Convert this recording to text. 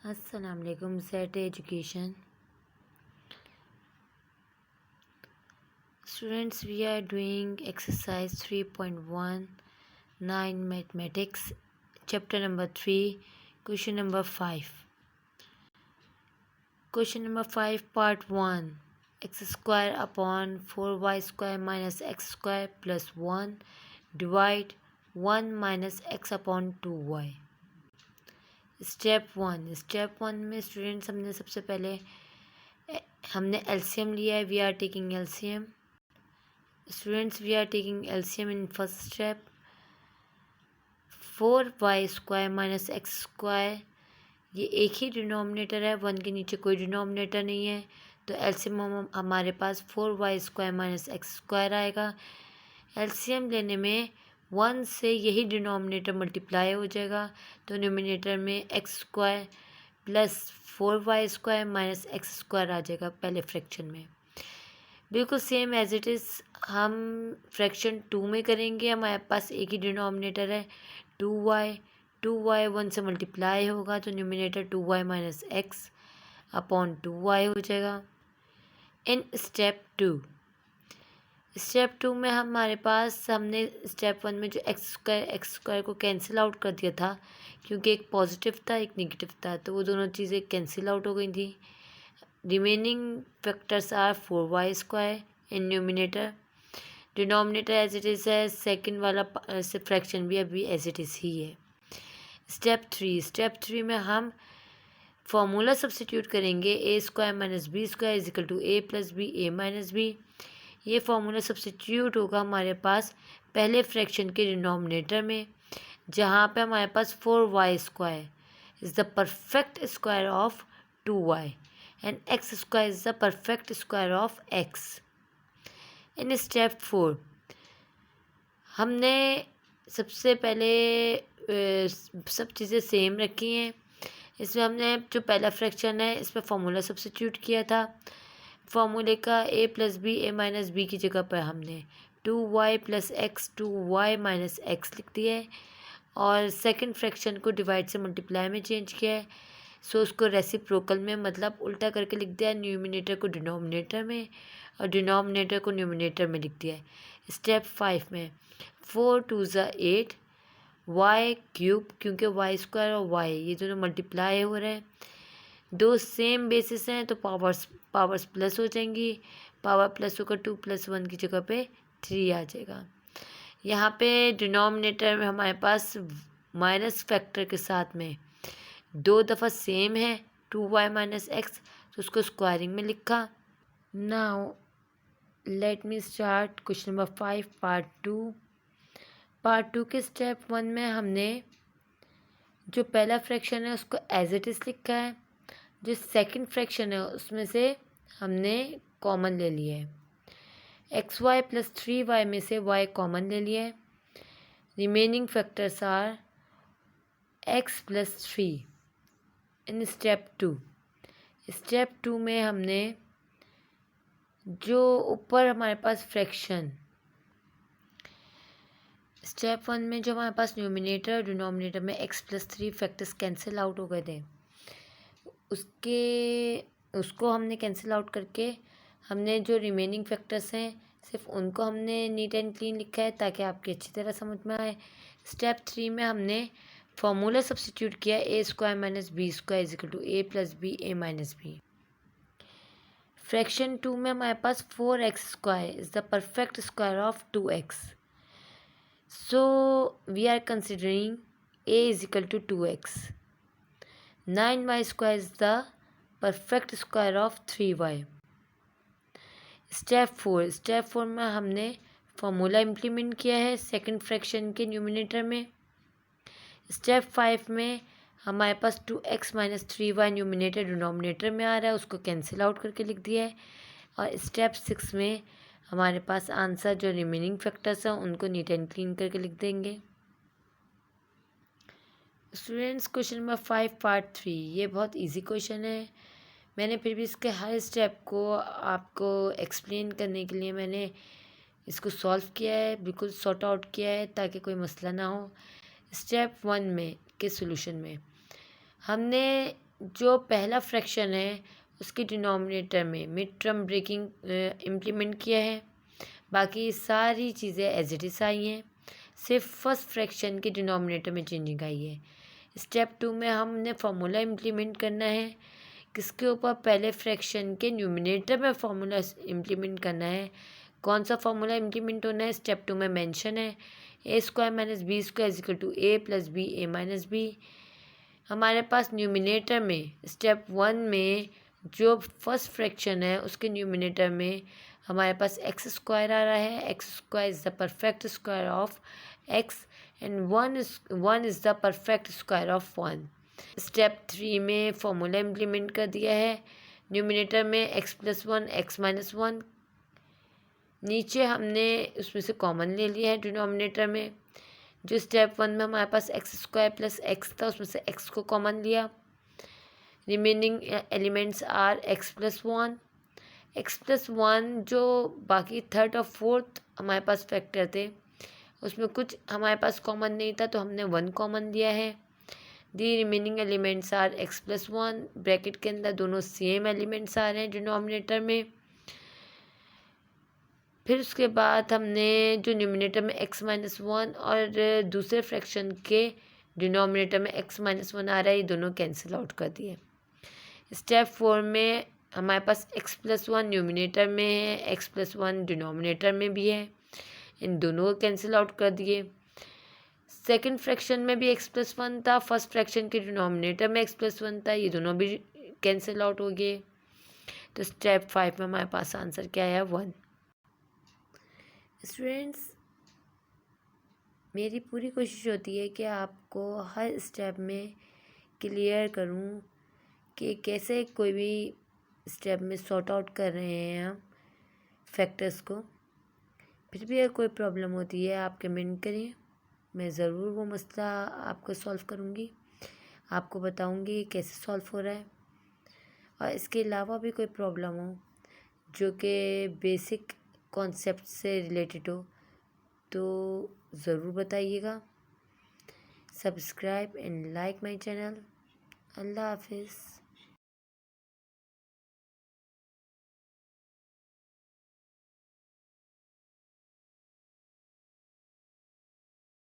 Assalamu alaikum, Set Education. Students, we are doing exercise 3.19 mathematics, chapter number 3, question number 5. Question number 5, part 1. X square upon 4y square minus x square plus 1 divide 1 minus x upon 2y. Step one में students हमने सबसे पहले LCM लिया है. We are taking LCM. Students, we are taking LCM in first step. 4y square minus x square, ये एक ही denominator है, 1 के नीचे कोई डिनोमिनेटर नहीं है, तो एलसीएम हमारे पास 4y square minus x square आएगा. एलसीएम लेने में 1 से यही डिनोमिनेटर मल्टीप्लाई हो जाएगा, तो न्यूमिनेटर में x square plus 4y square minus x square आ जाएगा पहले फ्रैक्शन में. बिल्कुल सेम एज इट इज़ हम फ्रैक्शन 2 में करेंगे. हमारे पास एक ही डिनोमिनेटर है 2y 1 से मल्टीप्लाई होगा, तो numerator 2y minus x upon 2y हो जाएगा. इन स्टेप 2 में हमारे पास हमने स्टेप 1 में जो एक्स स्क्वायर को कैंसिल आउट कर दिया था, क्योंकि एक पॉजिटिव था एक नेगेटिव था, तो वो दोनों चीज़ें कैंसिल आउट हो गई थी. Remaining factors are 4y square in numerator. Denominator as it is है, सेकेंड वाला फ्रैक्शन भी अभी एज इट इज़ ही है. स्टेप 3 में हम फॉर्मूला सब्स्टिट्यूट करेंगे. A square minus b square is equal to a plus b a minus b. ये formula substitute होगा हमारे पास पहले फ्रैक्शन के डिनोमिनेटर में, जहाँ पे हमारे पास 4y square is the perfect square of 2y and x square is the perfect square of x. In step 4 हमने सबसे पहले सब चीज़ें सेम रखी हैं. इसमें हमने जो पहला फ्रैक्शन है इस पर फॉर्मूला सब्स्टिट्यूट किया था. फॉर्मूले का a plus b a minus b की जगह पर हमने 2y plus x 2y minus x लिख दिया है, और सेकंड फ्रैक्शन को डिवाइड से मल्टीप्लाई में चेंज किया है. सो उसको रेसिप्रोकल में मतलब उल्टा करके लिख दिया है, न्यूमिनेटर को डिनोमिनेटर में और डिनोमिनेटर को न्यूमिनेटर में लिख दिया है. स्टेप 5 में 4 2 ज़ा 8 y क्यूब, क्योंकि y स्क्वायर और y ये दोनों मल्टीप्लाई हो रहे हैं, दो सेम बेसिस हैं, तो पावर्स प्लस हो जाएंगी. पावर प्लस होकर 2 + 1 की जगह पे 3 आ जाएगा. यहाँ पे डिनोमिनेटर में हमारे पास माइनस फैक्टर के साथ में 2 दफ़ा सेम है 2y माइनस एक्स, तो उसको स्क्वायरिंग में लिखा. Now let me start question number 5 part 2 के स्टेप 1 में हमने जो पहला फ्रैक्शन है उसको एज इट इज़ लिखा है. जो सेकंड फ्रैक्शन है उसमें से हमने कॉमन ले लिया है. xy प्लस 3y में से y कॉमन ले लिया है. Remaining factors are x plus 3. In step 2 में हमने जो ऊपर हमारे पास फ्रैक्शन स्टेप 1 में जो हमारे पास न्यूमिनेटर और डिनोमिनेटर में x plus 3 factors cancel out हो गए थे, उसको हमने कैंसिल आउट करके हमने जो रिमेनिंग फैक्टर्स हैं सिर्फ उनको हमने नीट एंड क्लीन लिखा है ताकि आपकी अच्छी तरह समझ में आए. स्टेप 3 में हमने फॉर्मूला सब्स्टिट्यूट किया a square minus b square is equal to a plus b a minus b. Fraction 2 में हमारे पास 4x square is the perfect square of 2x. So we are considering a is equal to 2x. 9y square is the perfect square of 3y. Step 4 में हमने formula implement किया है second fraction के numerator में. Step 5 में हमारे पास 2x minus 3y numerator denominator में आ रहा है, उसको कैंसिल आउट करके लिख दिया है. और स्टेप 6 में हमारे पास आंसर जो रिमेनिंग फैक्टर्स हैं उनको नीट एंड क्लीन करके लिख देंगे. स्टूडेंट्स, क्वेश्चन नंबर 5 पार्ट 3 ये बहुत इजी क्वेश्चन है. मैंने फिर भी इसके हर स्टेप को आपको एक्सप्लेन करने के लिए मैंने इसको सॉल्व किया है, बिल्कुल सॉर्ट आउट किया है ताकि कोई मसला ना हो. स्टेप 1 में के सॉल्यूशन में हमने जो पहला फ्रैक्शन है उसके डिनोमिनेटर में मिड टर्म ब्रेकिंग इम्प्लीमेंट किया है। बाकी सारी चीज़ें एज इट इज़ आई हैं, सिर्फ फर्स्ट फ्रैक्शन के डिनोमिनेटर में चेंजिंग आई है। स्टेप 2 में हमने फार्मूला इम्प्लीमेंट करना है। किसके ऊपर? पहले फ्रैक्शन के न्यूमिनेटर में फार्मूला इम्प्लीमेंट करना है। कौन सा फार्मूला इम्प्लीमेंट होना है? स्टेप 2 में मेंशन है, a square minus b square is equal to a plus b a minus b. हमारे पास न्यूमिनेटर में स्टेप 1 में जो फर्स्ट फ्रैक्शन है उसके न्यूमिनेटर में हमारे पास एक्स स्क्वायर आ रहा है। X square is the perfect square of x and one is the perfect square of 1। Step 3 में फॉर्मूला इम्प्लीमेंट कर दिया है। न्यूमिनेटर में एक्स प्लस 1 एक्स माइनस 1, नीचे हमने उसमें से कॉमन ले लिया है डिनोमिनेटर में। जो स्टेप 1 में हमारे पास एक्स स्क्वायर प्लस एक्स था उसमें से एक्स को कॉमन लिया। Remaining elements are x plus 1, x plus 1 जो बाकी थर्ड और फोर्थ हमारे पास फैक्टर थे उसमें कुछ हमारे पास कॉमन नहीं था तो हमने 1 कॉमन लिया है। The remaining elements are x plus 1, bracket के अंदर दोनों सेम एलिमेंट्स आ रहे हैं डिनोमिनेटर में। फिर उसके बाद हमने जो न्यूमिनेटर में एक्स माइनस 1 और दूसरे फ्रैक्शन के डिनोमिनेटर में एक्स माइनस 1 आ रहा है, ये दोनों कैंसिल आउट कर दिए। स्टेप 4 में हमारे पास एक्स प्लस 1 न्यूमिनेटर में है, एक्स प्लस 1 डिनोमिनेटर में भी है, इन दोनों को कैंसिल आउट कर दिए। सेकंड फ्रैक्शन में भी एक्स प्लस 1 था, फर्स्ट फ्रैक्शन के डिनोमिनेटर में एक्स प्लस 1 था, ये दोनों भी कैंसिल आउट हो गए। तो स्टेप 5 में हमारे पास आंसर क्या आया? 1। स्टूडेंट्स, मेरी पूरी कोशिश होती है कि आपको हर स्टेप में क्लियर करूं कि कैसे कोई भी स्टेप में सॉर्ट आउट कर रहे हैं हम फैक्टर्स को। फिर भी अगर कोई प्रॉब्लम होती है आप कमेंट करिए, मैं ज़रूर वो मसला आपको सॉल्व करूँगी, आपको बताऊँगी कैसे सॉल्व हो रहा है। और इसके अलावा भी कोई प्रॉब्लम हो जो कि बेसिक कॉन्सेप्ट से रिलेटेड हो तो ज़रूर बताइएगा। Subscribe and like my channel. अल्लाह हाफिज़।